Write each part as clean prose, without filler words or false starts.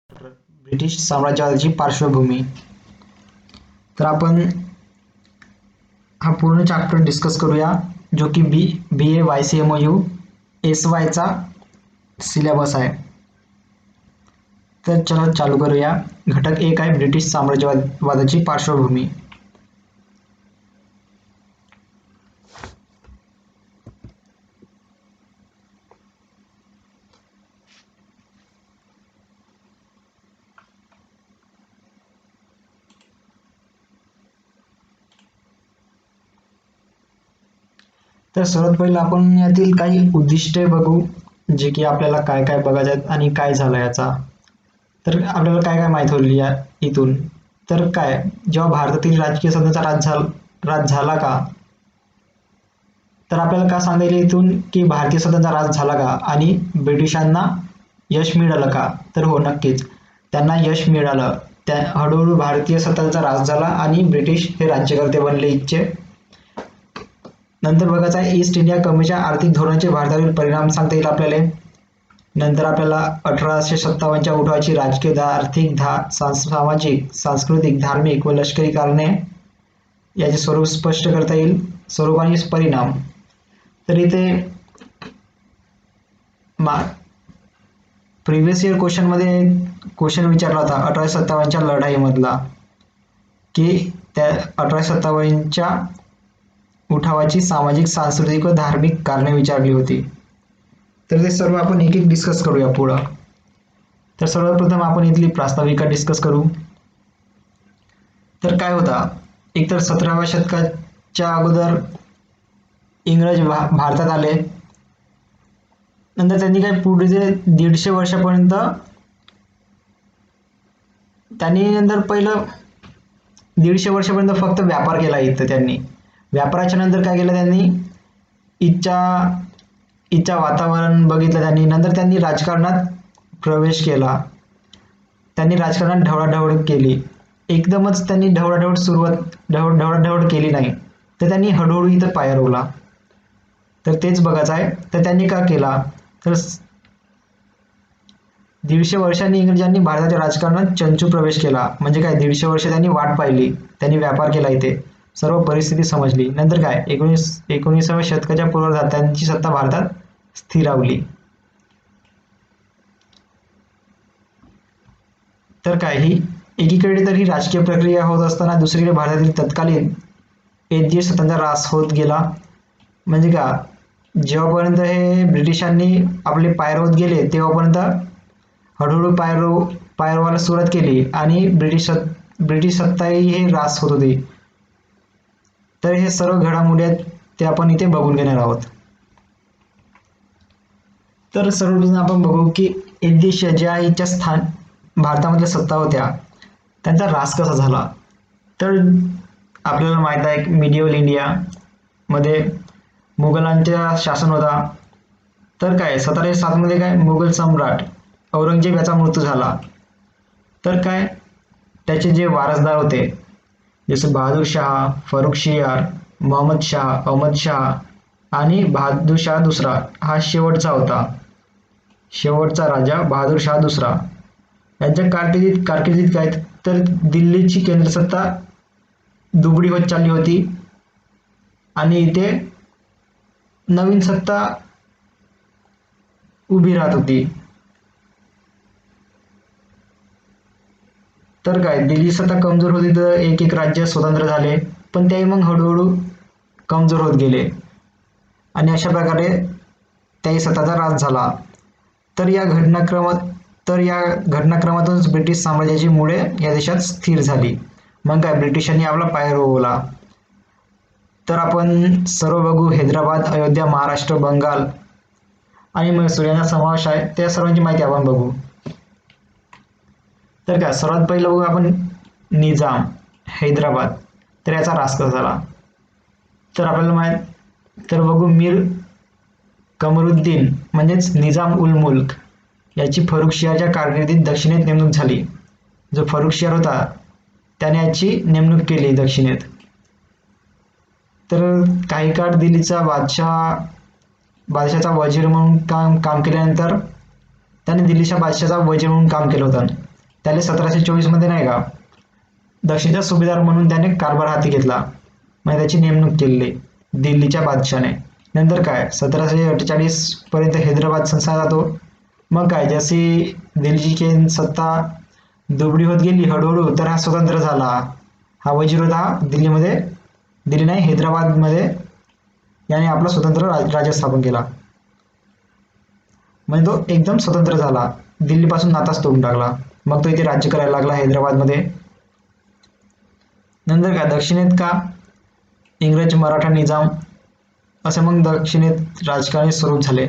British साम्राज्याची पार्श्वभूमी. तर आपण हा पूर्ण चॅप्टर डिस्कस करूया, जो की BA YCMOU SYचा सिलेबस आहे. तर चला चालू करूया. घटक 1 आहे ब्रिटिश साम्राज्यवादाची पार्श्वभूमी. तर सर्वात पहिलं आपण यातील काही उद्दिष्टे बघू, जे की आपल्याला काय काय बघायचे आहेत आणि काय झालं याचा. तर आपल्याला काय काय माहित होईल या इथून. तर काय, जेव्हा भारतातील राजकीय सत्तेचा राज झाला का, तर आपल्याला काय सांगायला इथून की भारतीय सत्तेचा राज झाला का आणि ब्रिटिशांना यश मिळालं का. तर हो, नक्कीच त्यांना यश मिळालं. त्या हळूहळू भारतीय सत्तेचा राज झाला आणि ब्रिटिश हे राज्यकर्ते बनले इथचे. नंतर बघायचं आहे ईस्ट इंडिया कंपनीच्या आर्थिक धोरणाचे भारतावरील परिणाम सांगता येईल आपल्याला. नंतर आपल्याला 1857च्या उठावाची राजकीय, आर्थिक, सामाजिक, सांस्कृतिक, धार्मिक व लष्करी कारणे याचे स्वरूप स्पष्ट करता येईल. स्वरूप आणि परिणाम. तर इथे प्रिव्हियस इयर क्वेश्चन विचारला होता 1857च्या लढाईमधला, की त्या 1857च्या उठावाची सामाजिक, सांस्कृतिक व धार्मिक कारणे विचारली होती. तर ते सर्व आपण एक एक डिस्कस करूया पुढं. तर सर्वप्रथम आपण इथली प्रास्ताविका डिस्कस करू. तर काय होता, एकतर 17व्या शतकाच्या अगोदर इंग्रज भारतात आले. नंतर त्यांनी काय पुढे 150 वर्षापर्यंत नंतर पहिलं 150 वर्षापर्यंत फक्त व्यापार केला इथं त्यांनी. व्यापाराच्या नंतर काय केलं त्यांनी, इथच्या वातावरण बघितलं त्यांनी. नंतर त्यांनी राजकारणात प्रवेश केला. त्यांनी राजकारणात ढवळाढवळ केली. एकदमच त्यांनी ढवळाढवळ केली नाही, तर त्यांनी हळूहळू इथं पाय रोवला. तर तेच बघायचं आहे. तर त्यांनी का केला, तर 150 वर्षांनी इंग्रजांनी भारताच्या राजकारणात चंचू प्रवेश केला. म्हणजे काय, 150 वर्ष त्यांनी वाट पाहिली, त्यांनी व्यापार केला, इथे सर्व परिस्थिती समजली. नंतर काय, 19व्या शतकाच्या पूर्वार्धात त्यांची सत्ता भारतात स्थिरावली. तर काय, ही एकीकडे तर ही राजकीय प्रक्रिया होत असताना दुसरीकडे भारतातील तत्कालीन एक सत्तांचा ऱ्हास होत गेला. म्हणजे का, जेव्हापर्यंत हे ब्रिटिशांनी आपले पाय रोवत गेले तेव्हापर्यंत हळूहळू पाय रोवायला सुरुवात केली आणि ब्रिटिश सत्ताही हे ऱ्हास होत होती. तर हे सर्व घडामोडी आहेत ते आपण इथे बघून घेणार आहोत. तर सर्वप्रथम आपण बघू की एक ज्या इथच्या भारतामधल्या सत्ता होत्या त्यांचा ऱ्हास कसा झाला. तर आपल्याला माहित आहे मिडिवल इंडिया मध्ये मुघलांचा शासन होता. तर काय 1707 मध्ये काय, मुघल सम्राट औरंगजेब याचा मृत्यू झाला. तर काय, त्याचे जे वारसदार होते जसे बहादूर शाह, फर्रुखशियार, मोहम्मद शाह, अहमद शाह आणि बहादूर शाह दुसरा हा शेवटचा होता. शेवटचा राजा बहादूर शाह दुसरा यांच्या कारकिर्दीत काय, तर दिल्लीची केंद्रसत्ता दुबळी होत चालली होती आणि इथे नवीन सत्ता उभी राहत होती. तर काय, दिल्ली सत्ता कमजोर होती, तर एक एक राज्य स्वतंत्र झाले, पण ते मग हळूहळू कमजोर होत गेले आणि अशा प्रकारे त्याही सत्ताचा ऱ्हास झाला. तर या घटनाक्रमातूनच ब्रिटिश साम्राज्याची मुळे या देशात स्थिर झाली. मग काय, ब्रिटिशांनी आपला पाय रोवला. तर आपण सर्व बघू, हैदराबाद, अयोध्या, महाराष्ट्र, बंगाल आणि म्हैसूर यांचा समावेश आहे. त्या सर्वांची माहिती आपण बघू. तर काय, सर्वात पहिलं बघू आपण निजाम, हैदराबाद. तर याचा ऱ्हास कसा झाला, तर आपल्याला तर बघू, मीर कमरुद्दीन म्हणजेच निजाम उल मुल्क याची फर्रुखशियारच्या कारकिर्दीत दक्षिणेत नेमणूक झाली. जो फर्रुखशियार होता त्याने याची नेमणूक केली दक्षिणेत. तर काही काळ दिल्लीचा बादशाहचा वजीर म्हणून काम केल्यानंतर त्याने दिल्लीच्या बादशाहचा वजीर म्हणून काम केलं होतं. त्याला 1724 मध्ये नाही का दक्षिणचा सुभेदार म्हणून त्याने कारभार हाती घेतला, म्हणजे त्याची नेमणूक केली दिल्लीच्या बादशाने. नंतर काय 1748 पर्यंत हैदराबाद संस्थान जातो. मग काय जशी दिल्लीची सत्ता दुबळी होत गेली हळूहळू, तर हा स्वतंत्र झाला. हा वजीर होता दिल्ली नाही हैदराबादमध्ये, याने आपला स्वतंत्र राज्य स्थापन केला. म्हणजे तो एकदम स्वतंत्र झाला, दिल्लीपासून नाताच तोडून टाकला. मग तो इथे राज्य करायला लागला हैदराबादमध्ये. नंतर काय दक्षिणेत का इंग्रज मराठा निजाम असे मग दक्षिणेत राजकारणी स्वरूप झाले.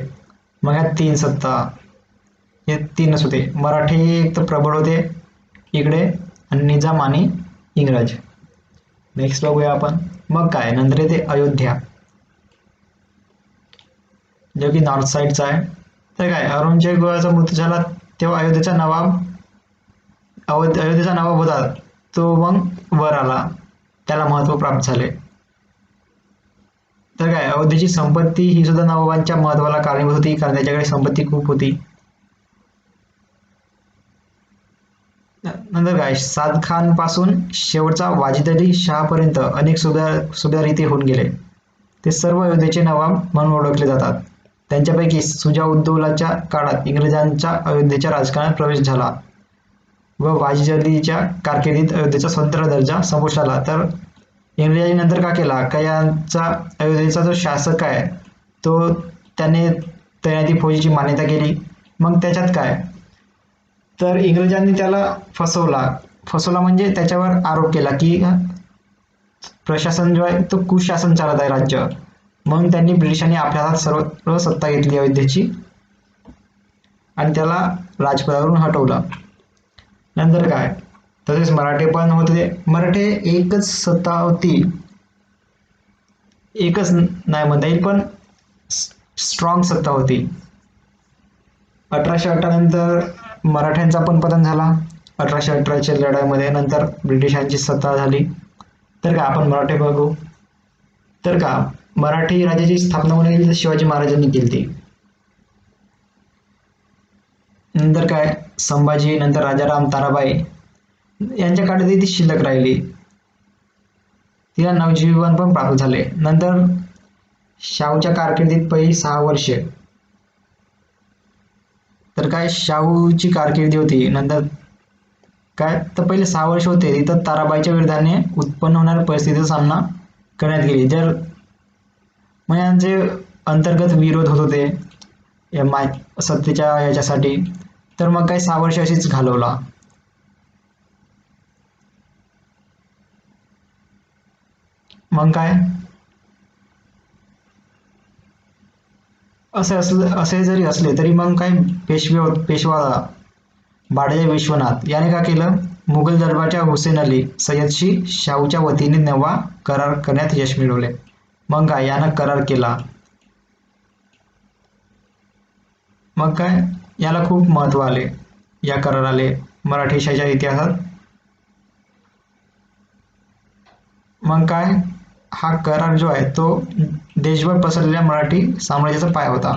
मग ह्या तीन सत्ता, हे तीनच होते. मराठी एक तर प्रबळ होते इकडे, आणि निजाम आणि इंग्रज. नेक्स्ट बघूया आपण. मग काय नंतर येते अयोध्या, जो की नॉर्थ साईडचा आहे. तर काय औरंगजेबाचा मृत्यू झाला तेव्हा अयोध्येचा नवाब होता तो मग वर आला, त्याला महत्व प्राप्त झाले. तर काय अयोध्येची संपत्ती ही सुद्धा नवाबांच्या महत्वाला कारणीभूत होती, कारण त्याच्याकडे संपत्ती खूप होती. नंतर काय साद खान पासून शेवटचा वाजिद अली शाह पर्यंत अनेक सुधार इथे होऊन गेले. ते सर्व अयोध्येचे नवाब म्हणून ओळखले जातात. त्यांच्यापैकी सुजाउद्दौलाच्या काळात इंग्रजांचा अयोध्येच्या राजकारणात प्रवेश झाला व वाजिद अलीच्या कारकिर्दीत अयोध्येचा स्वतंत्र दर्जा संपुष्टात आला. तर इंग्रजांनी नंतर का केला का यांचा अयोध्येचा जो शासक आहे तो त्याने तैनाती फौजीची मान्यता केली. मग त्याच्यात काय तर इंग्रजांनी त्याला फसवला म्हणजे त्याच्यावर आरोप केला की प्रशासन जो आहे तो कुशासन चालत आहे राज्य. मग त्यांनी ब्रिटिशांनी आपल्या हातात सर्व सत्ता घेतली अयोध्येची आणि त्याला राजपदावरून हटवलं. नंतर काय तसेच मराठे पण होते. मराठे एकच सत्ता होती, एकच नाही म्हणता येईल पण स्ट्रॉंग सत्ता होती. 1818 नंतर मराठ्यांचा पण पतन झाला 1818च्या लढाईमध्ये. नंतर ब्रिटिशांची सत्ता झाली. तर का आपण मराठे बघू. तर का मराठी राज्याची स्थापना कोणी केली तर शिवाजी महाराजांनी केली ती. नंतर काय संभाजी, नंतर राजाराम, ताराबाई यांच्या काळात ती शिल्लक राहिली, तिला नवजीवन पण प्राप्त झाले. नंतर शाहूच्या कारकिर्दीत पहिली 6 वर्षे तर काय शाहूची कारकिर्दी होती. नंतर काय तर पहिले 6 वर्ष होते तिथं ताराबाईच्या विरोधाने उत्पन्न होणाऱ्या परिस्थितीचा सामना करण्यात गेली. जर म्हणजे यांचे अंतर्गत विरोध होत होते सत्तेच्या याच्यासाठी, तर मग काही 6 वर्ष अशीच घालवला. मग काय असे जरी असले तरी मग काय पेशवा बाळाजी विश्वनाथ याने का केलं, मुघल दरबारच्या हुसेन अली सय्यदशी शाहूच्या वतीने नवा करार करण्यात यश मिळवले. मग काय यानं करार केला. मग काय याला खूप महत्व आले या कराराले मराठेशाहीच्या इतिहासात. मग काय हा करार जो आहे तो देशभर पसरलेल्या मराठी साम्राज्याचा पाया होता.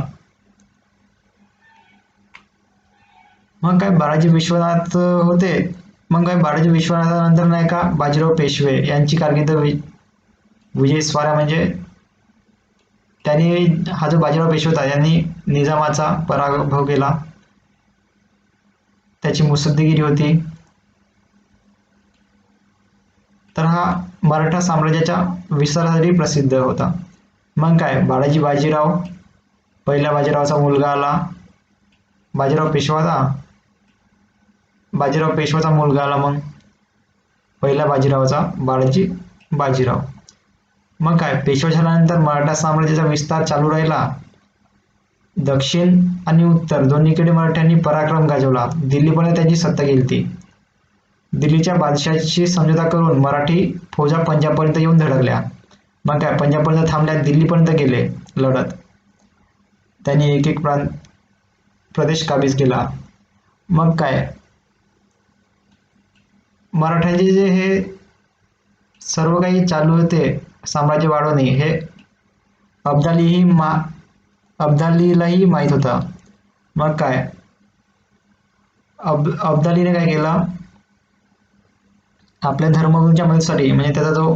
मग काय बाळाजी विश्वनाथ होते. मग काय बाळाजी विश्वनाथानंतर नाही का बाजीराव पेशवे यांची कारकीर्द विजयस्वाऱ्या, म्हणजे त्यांनी हा जो बाजीराव पेशवे होता यांनी निजामाचा पराभव केला, त्याची मुत्सद्देगिरी होती. तर हा मराठा साम्राज्याच्या विस्तारासाठी प्रसिद्ध होता. मग काय बाजीराव, पहिल्या बाजीरावाचा मुलगा आला बाजीराव पेशवाचा मुलगा आला, मग पहिल्या बाजीरावाचा बाजीराव. मग काय पेशवा झाल्यानंतर मराठा साम्राज्याचा विस्तार चालू राहिला. दक्षिण आणि उत्तर दोन्हीकडे मराठ्यांनी पराक्रम गाजवला. दिल्लीपर्यंत त्यांची सत्ता गेली. दिल्लीच्या बादशाहाशी समझोता करून मराठी फौजा पंजाबपर्यंत येऊन धडकल्या. मग काय पंजाबपर्यंत थांबल्या, दिल्लीपर्यंत गेले लढत. त्यांनी एक एक प्रदेश काबीज केला. मग काय मराठ्यांचे जे हे सर्व काही चालू होते साम्राज्य वाढवणे हे अब्दालीलाही माहीत होतं. मग काय अब्दालीने काय केलं, आपल्या धर्मगुरूंच्या मदतीसाठी, म्हणजे त्याचा जो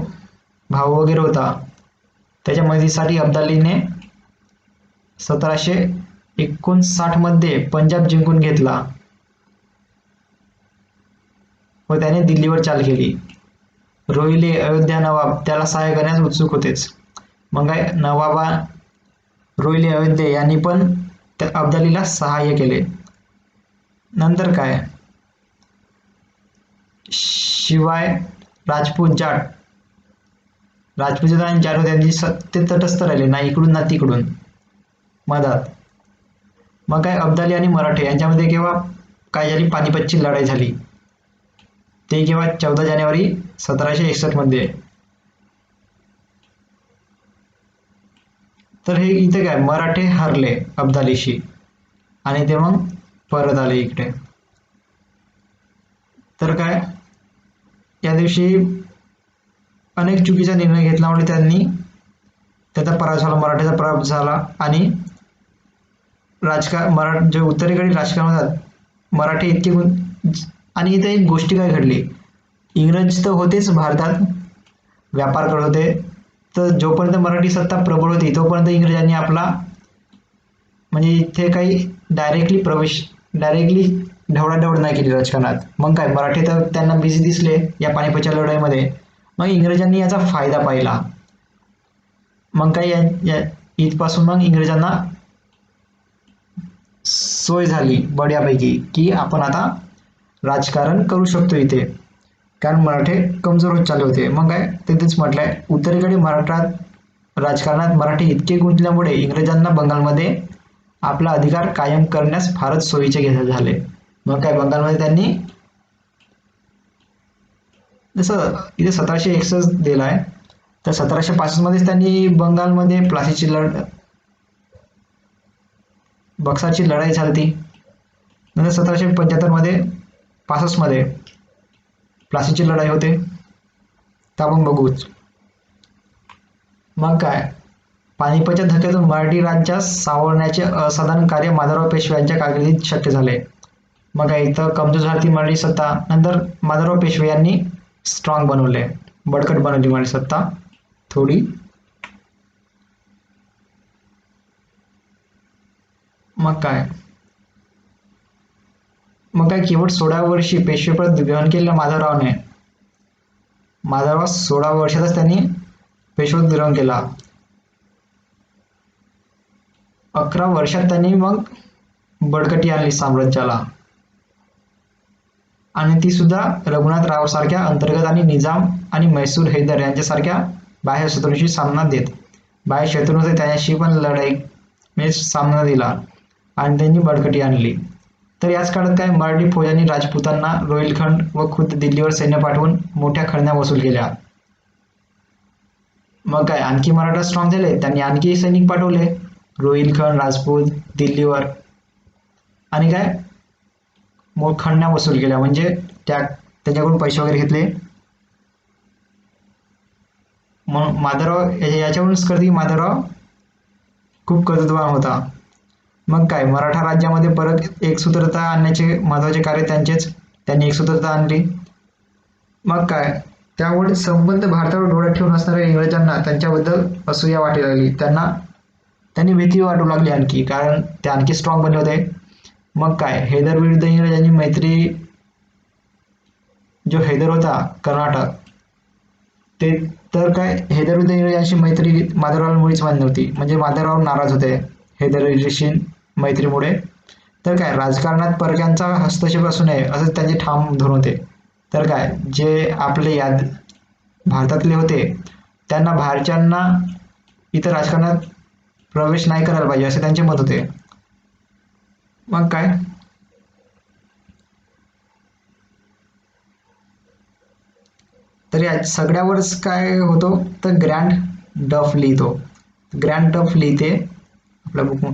भाऊ वगैरे होता त्याच्या मदतीसाठी अब्दालीने 1759 मध्ये पंजाब जिंकून घेतला व त्याने दिल्लीवर चाल केली. रोहिले अयोध्या नवाब त्याला सहाय्य करण्यास उत्सुक होतेच. मग काय, नवाबा रोहिले अयोध्ये यांनी पण त्या अब्दालीला सहाय्य केले. नंतर काय, शिवाय राजपूत जाट आणि जाट त्यांची ते तटस्थ राहिले, ना इकडून ना तिकडून, मधात. मग काय, अब्दाली आणि मराठे यांच्यामध्ये केव्हा काय झाली, पानिपतची लढाई झाली. ते केव्हा, 14 जानेवारी 1761 मध्ये. तर हे इथे काय, मराठे हरले अब्दालीशी आणि ते मग परत आले इकडे. तर काय, या दिवशी अनेक चुकीचा निर्णय घेतल्यामुळे त्यांनी त्याचा पराभव झाला, मराठ्याचा पराभव झाला. आणि जे उत्तरेकडील राजकारण होतात मराठी इतके आणि इथे एक गोष्टी काय घडली, इंग्रज तर होतेच भारतात, व्यापार करत होते. तर जोपर्यंत मराठी सत्ता प्रबळ होती तोपर्यंत इंग्रजांनी आपला, म्हणजे इथे काही डायरेक्टली ढवळाढवळ नाही केली राजकारणात. मग काय, मराठी तर त्यांना बिझी दिसले या पानिपतच्या लढाईमध्ये. मग इंग्रजांनी याचा फायदा पाहिला. मग काय, इथपासून मग इंग्रजांना सोय झाली बड्यापैकी की आपण आता राजकारण करू शकतो इथे, कारण मराठे कमजोर होत चालले होते. मग काय, तिथेच म्हटलंय, उत्तरेकडे मराठा राजकारणात मराठी इतके गुंतल्यामुळे इंग्रजांना बंगालमध्ये आपला अधिकार कायम करण्यास फारच सोयीचे झाले. मग काय, बंगालमध्ये त्यांनी जसं इथे 1761 दिलाय, तर 1765 मध्येच त्यांनी बंगालमध्ये बक्सारची लढाई झाली. नंतर 1775 मध्ये 65 मध्ये प्लासीची लढाई होते, तर आपण बघूच. मग काय, पानिपतच्या धक्क्यातून मराठी राज्यास सावरण्याचे असाधारण कार्य माधवराव पेशवे यांच्या कारकिर्दीत शक्य झाले. मग काय, इथं कमजोर झाली मराठी सत्ता, नंतर माधवराव पेशवे यांनी स्ट्रॉंग बनवले, बळकट बनवली मराठी सत्ता थोडी. मग काय, केवळ 16 वर्षी पेशवेपद ग्रहण केलेल्या माधवराव 16 वर्षातच त्यांनी पेशवेपद ग्रहण केला. 11 वर्षात त्यांनी मग बळकटी आणली साम्राज्याला, आणि ती सुद्धा रघुनाथराव सारख्या अंतर्गत आणि निजाम आणि मैसूर हैदर यांच्यासारख्या बाह्य शत्रूंशी सामना देत. बाह्य शत्रू होते त्याच्याशी पण लढाई म्हणजे सामना दिला आणि त्यांनी बळकटी आणली. तर याच काळात काय, मराठी फौजांनी राजपुतांना, रोहिलखंड व खुद्द दिल्लीवर सैन्य पाठवून मोठ्या खळण्या वसूल केल्या. मग काय, आणखी मराठा स्ट्रॉंग झाले, त्यांनी आणखी सैनिक पाठवले रोहिलखंड, राजपूत दिल्लीवर, आणि काय, खळण्या वसूल केल्या, म्हणजे त्याच्याकडून पैसे वगैरे घेतले. मग माधवराव याच्यावरूनच कळते की माधवराव खूप कर्तृत्ववान होता. मग काय, मराठा राज्यामध्ये परत एकसूत्रता आणण्याचे महत्वाचे कार्य त्यांनी एकसूत्रता आणली. मग काय, त्यामुळे संबंध भारतावर डोळ्यात ठेवून असणाऱ्या इंग्रजांना त्यांच्याबद्दल असूया वाटू लागली. त्यांनी भीती वाटू लागली आणखी, कारण ते आणखी स्ट्रॉंग बनले होते. मग काय, हैदर विरुद्ध इंग्रजांची मैत्री, जो हैदर होता कर्नाटक, ते तर काय, हैदर विरुद्ध इंग्रजांची मैत्री माधवराव मुळीच मान्य नव्हती, म्हणजे माधवराव नाराज होते हैदरशी मैत्रीमुळे. तर काय, राजकारणात परक्यांचा हस्तक्षेप असू नये असं त्यांचे ठाम धोरण होते. तर काय, जे आपले भारतातले होते त्यांना बाहेरच्यांना इतर राजकारणात प्रवेश नाही करायला पाहिजे असे त्यांचे मत होते. मग काय, तर या सगळ्यावरच काय होतो, तर ग्रँड डफ लिहिते आपल्या बुक.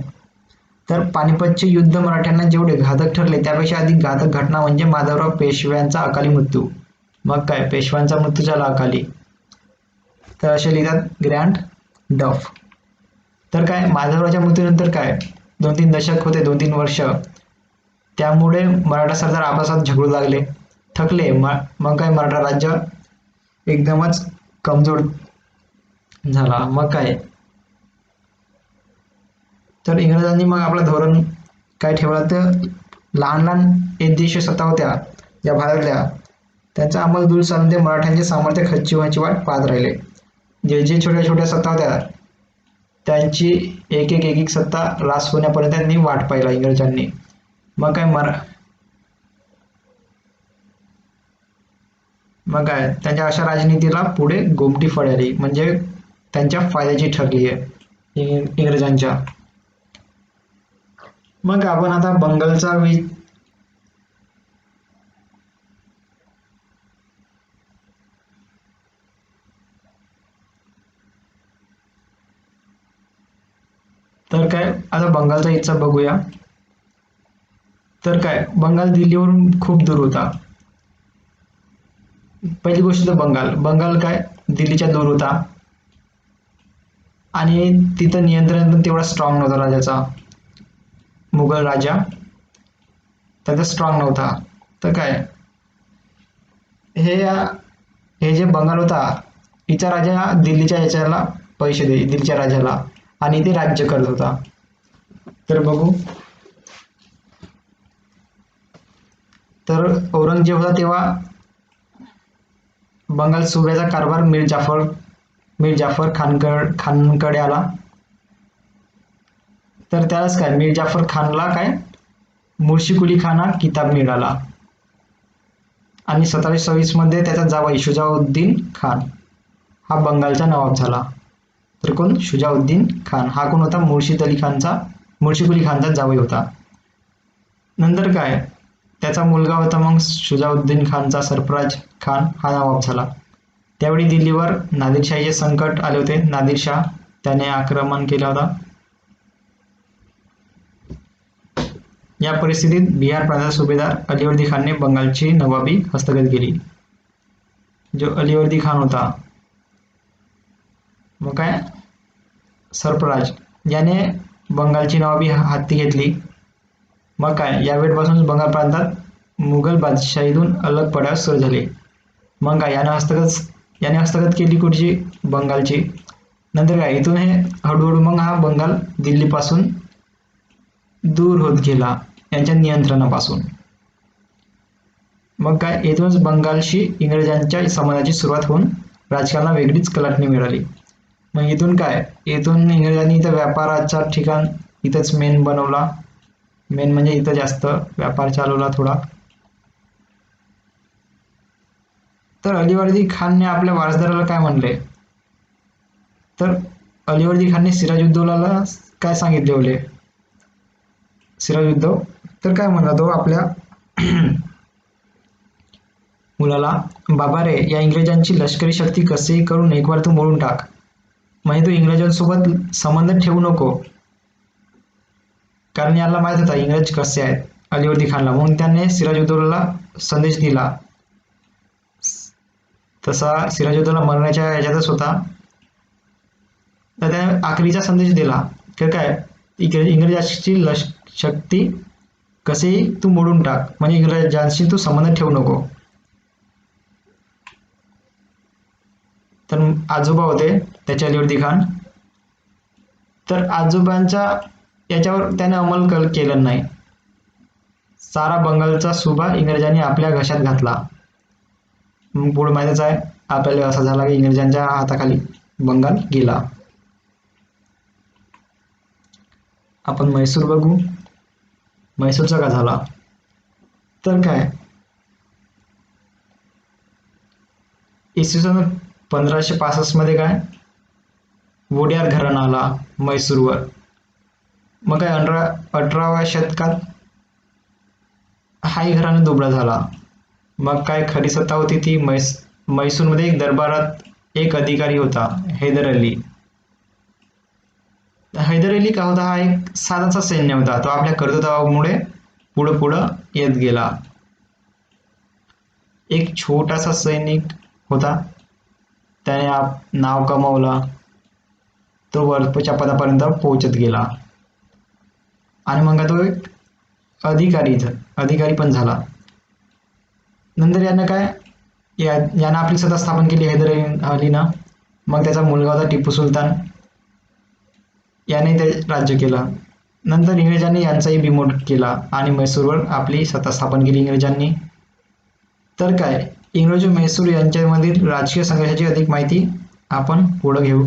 तर पानिपतचे युद्ध मराठ्यांना जेवढे घातक ठरले त्यापेक्षा अधिक घातक घटना म्हणजे माधवराव पेशव्यांचा अकाली मृत्यू. मग काय, पेशव्यांचा मृत्यू झाला अकाली, तर असे लिहितात ग्रँड डफ. तर काय, माधवरावच्या मृत्यूनंतर काय 2-3 दशक होते, 2-3 वर्ष त्यामुळे मराठा सरदार आपसात झगडू लागले, थकले. मग काय मराठा राज्य एकदमच कमजोर झाला. मग काय तर इंग्रजांनी मग आपलं धोरण काय ठेवलं, तर लहान लहान एकदेशीय सत्ता होत्या या भारतल्या, त्यांचा अंमल दूर चालून ते मराठ्यांचे सामर्थ्य खच्ची होण्याची वाट पाहत राहिले. जे जे छोट्या छोट्या सत्ता होत्या त्यांची एक एक सत्ता रास होण्यापर्यंत त्यांनी वाट पाहिला इंग्रजांनी. मग काय मग काय त्यांच्या अशा राजनीतीला पुढे गोमटी फळ आली, म्हणजे त्यांच्या फायद्याची ठरली आहे इंग्रजांच्या. मग आपण आता बंगालचा तर काय आता बंगालचा इच्छा बघूया. तर काय बंगाल दिल्लीवरून खूप दूर होता. पहिली गोष्ट तर बंगाल काय दिल्लीच्या दूर होता आणि तिथं नियंत्रण पण तेवढा स्ट्रॉंग नव्हता राजाचा. मुघल राजा त्याचा स्ट्रॉंग नव्हता. तर काय हे हे जे बंगाल होता, हिचा राजा दिल्लीच्या याच्याला पैसे दे, दिल्लीच्या राजाला, आणि ते राज्य करत होता. तर बघू, तर औरंगजेब होता तेव्हा बंगाल सुब्याचा कारभार मीर जाफर खानकडे आला. तर त्यालाच काय मीर जाफर खानला काय मुर्शी कुली खान हा किताब मिळाला आणि 1726 मध्ये त्याचा जावई शुजाउद्दीन खान हा बंगालचा नवाब झाला. तर कोण? शुजाउद्दीन खान हा कोण होता? मुर्शी कुली खानचा जावई होता. नंतर काय त्याचा मुलगा होता मग शुजाउद्दीन खानचा सरफराज खान हा नवाब झाला. त्यावेळी दिल्लीवर नादिरशाहीचे संकट आले होते. नादिरशाह त्याने आक्रमण केला होता. या परिस्थितीत बिहार प्रांताचा सुभेदार अलीवर्दी खानने बंगालची नवाबी हस्तगत केली. जो अलीवर्दी खान होता, मग काय सरफराज याने बंगालची नवाबी हाती घेतली. मग काय या वेळपासून बंगाल प्रांतात मुघल बादशाहीतून अलग पडायला सुरू झाले. मग काय याने हस्तगत केली कुठची? बंगालची. नंतर काय इथून हे हळूहळू मग हा बंगाल दिल्लीपासून दूर होत गेला यांच्या नियंत्रणापासून. मग काय येथूनच बंगालशी इंग्रजांच्या संबंधाची सुरुवात होऊन राजकारणाला वेगळीच कलाटणी मिळाली. मग इथून इंग्रजांनी इथं व्यापाराचा ठिकाण इथंच मेन बनवला. मेन म्हणजे इथं जास्त व्यापार चालवला थोडा. तर अलीवर्दी खानने आपल्या वारसदाराला काय म्हणले? तर अलीवर्दी खानने सिराजुद्दौलाला काय सांगितले होते? सिराजुद्दौ तर काय म्हणला तो आपल्या मुलाला, बाबा रे, या इंग्रजांची लष्करी शक्ती कसेही करून एकवार तू मोडून टाक. म्हणजे तू इंग्रजांसोबत संबंध ठेवू नको, कारण याला माहित होता इंग्रज कसे आहेत अलीवर्दी खानला. म्हणून त्याने सिराजुद्दौलाला संदेश दिला. तसा सिराजुद्दौला मरण्याच्या याच्यातच होता, तर त्याने आखरीचा संदेश दिला की काय इंग्रजांची शक्ती कसेही तू मोडून टाक, म्हणजे इंग्रजांशी तू संबंध ठेवू नको. तर आजोबा होते त्याचे अलीवर्दी खान. तर आजोबांच्या याच्यावर त्याने अंमल केला नाही. सारा बंगालचा सुभा इंग्रजांनी आपल्या घशात घातला. मग पुढे माहितीच आहे आपल्याला, असा झाला की इंग्रजांच्या हाताखाली बंगाल गेला. आपण म्हैसूर बघू. म्हैसूरचा का झाला? तर काय इसवी सन 1565 मध्ये काय वोडियार घराणा आला म्हैसूरवर. मग काय 18व्या शतकात हाही घराणा दुबळा झाला. मग काय खरी सत्ता होती ती म्हैसूरमध्ये एक दरबारात एक अधिकारी होता, हैदर अली. हैदर अली का होता? हा एक साधाचा सैन्य होता. तो आपल्या कर्तृत्वामुळे पुढं पुढं येत गेला. एक छोटासा सैनिक होता, त्याने नाव कमावला, तो वरच्या पदापर्यंत पोहोचत गेला. आणि मग तो एक अधिकारी पण झाला. नंतर यानं यानं आपली सत्ता स्थापन केली हैदर अलीनं. मग त्याचा मुलगा होता टिपू सुलतान, याने ते राज्य केलं. नंतर इंग्रजांनी यांचाही बिमोड केला आणि म्हैसूरवर आपली सत्ता स्थापन केली इंग्रजांनी. तर इंग्रज व म्हैसूर यांच्यामधील राजकीय संघर्षाची अधिक माहिती आपण पुढे घेऊ.